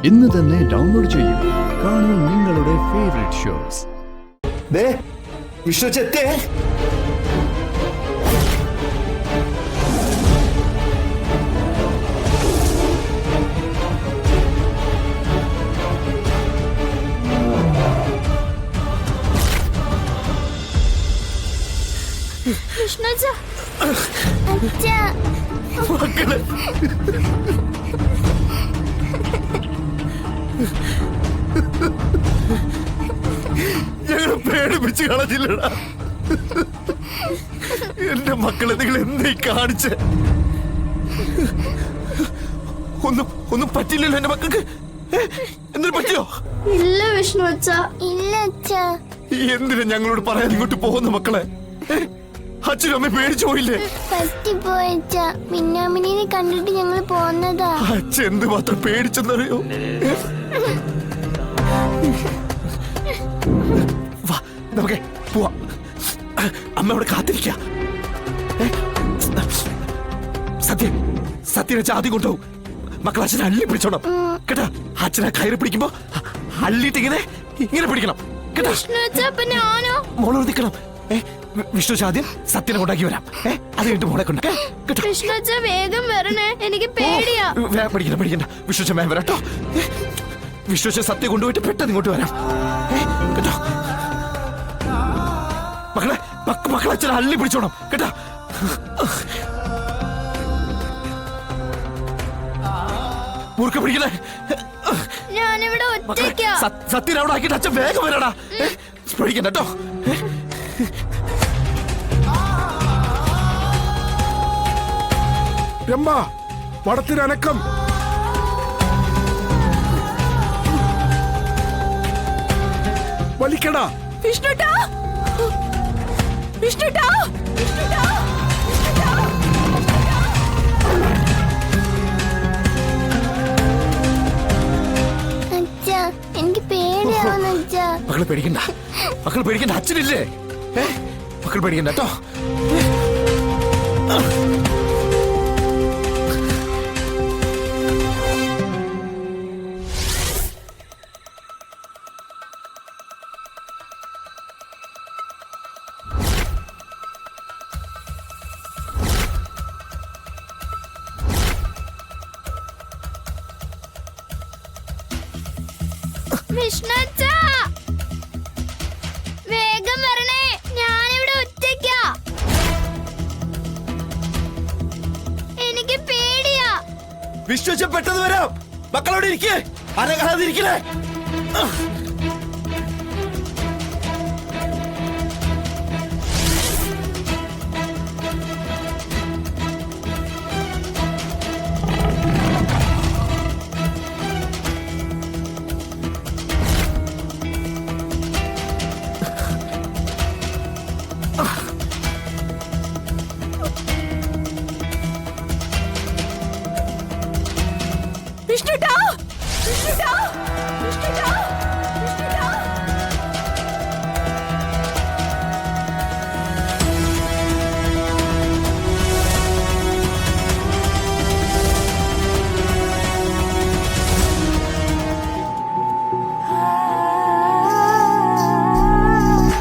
ഇന്ന് തന്നെ ഡൗൺലോഡ് ചെയ്യൂ. കാണൂ നിങ്ങളുടെ ഫേവറേറ്റ് ഷോസ്. വിശ്വചെത്തേ മക്കളെ ഞങ്ങളെ പേടിപ്പിച്ച് കളഞ്ഞില്ലടാ. എന്റെ മക്കളെ നിങ്ങൾ എന്തായി കാണിച്ച്? ഒന്നും പറ്റില്ലല്ലോ എന്റെ മക്കൾക്ക്. എന്തിനു പറ്റിയോ? ഇല്ല വിഷ്ണു അച്ഛാ, ഇല്ല അച്ഛാ. എന്തിനാ ഞങ്ങളോട് പറയാൻ ഇങ്ങോട്ട് പോകുന്ന മക്കളെ? അച്ഛനും അമ്മ പേടിച്ചു പോയില്ലേ? പോയച്ചാ മിന്നാമിനെ കണ്ടിട്ട് ഞങ്ങൾ പോന്നതാ. അച്ഛൻ എന്ത് മാത്രം പേടിച്ചെന്നറിയോ? വാ നമുക്ക് പോവാ. അമ്മ അവിടെ കാത്തിരിക്ക. സത്യം ആദ്യം കൊണ്ടുപോകും. മക്കൾ അച്ഛനെ അള്ളി പിടിച്ചോണം കേട്ടാ. അച്ഛനെ കയറി പിടിക്കുമ്പോ അള്ളിട്ട് ഇങ്ങനെ പിടിക്കണം കേട്ടാ. മോളോട് നിൽക്കണം. വിഷ്ണു ആദ്യം സത്യനെ കൊണ്ടാക്കി വരാം. അത് കഴിഞ്ഞിട്ട് മോളെ കൊണ്ടേ കേട്ടോ. വേഗം വരണേ, എനിക്ക് പേടിയാ. പഠിക്കണ്ട വിഷ്ണു വേഗം വരാട്ടോ. വിശ്വസിച്ച സത്യം കൊണ്ടുപോയിട്ട് പെട്ടെന്ന് ഇങ്ങോട്ട് വരാം കേട്ടോ. മക്കളെ അച്ഛനെ അള്ളി പിടിച്ചോണം കേട്ടോ. മുറുക്കെ പിടിക്കണേ. ഞാനിവിടെ ഒറ്റയ്ക്കാ. സത്യം അവിടെ ആക്കിയിട്ട് അച്ഛൻ വേഗം വരാടാ. പേടിക്കണ്ട കേട്ടോ. രമ്പ പടത്തിനനക്കം. വലിക്കടാ വിഷ്ണുട്ടാ, വിഷ്ണുട്ടാ, വിഷ്ണുട്ടാ. എനിക്ക് പേടിയാവുന്നു. മക്കളെ പേടിക്കണ്ട. അച്ഛനില്ലേ? മക്കൾ പേടിക്കണ്ട കേട്ടോ. വിഷ്ണുച്ചാ, വേഗം വരണേ, ഞാനിവിടെ ഒറ്റയ്ക്കാ. എനിക്ക് പേടിയാ. വിശ്വസിച്ച പെട്ടെന്ന് വരാം. മക്കളോട് ഇരിക്കേ, അനങ്ങാതിരിക്കണേ. വിഷ്ണുട്ടാ, വിഷ്ണുട്ടാ.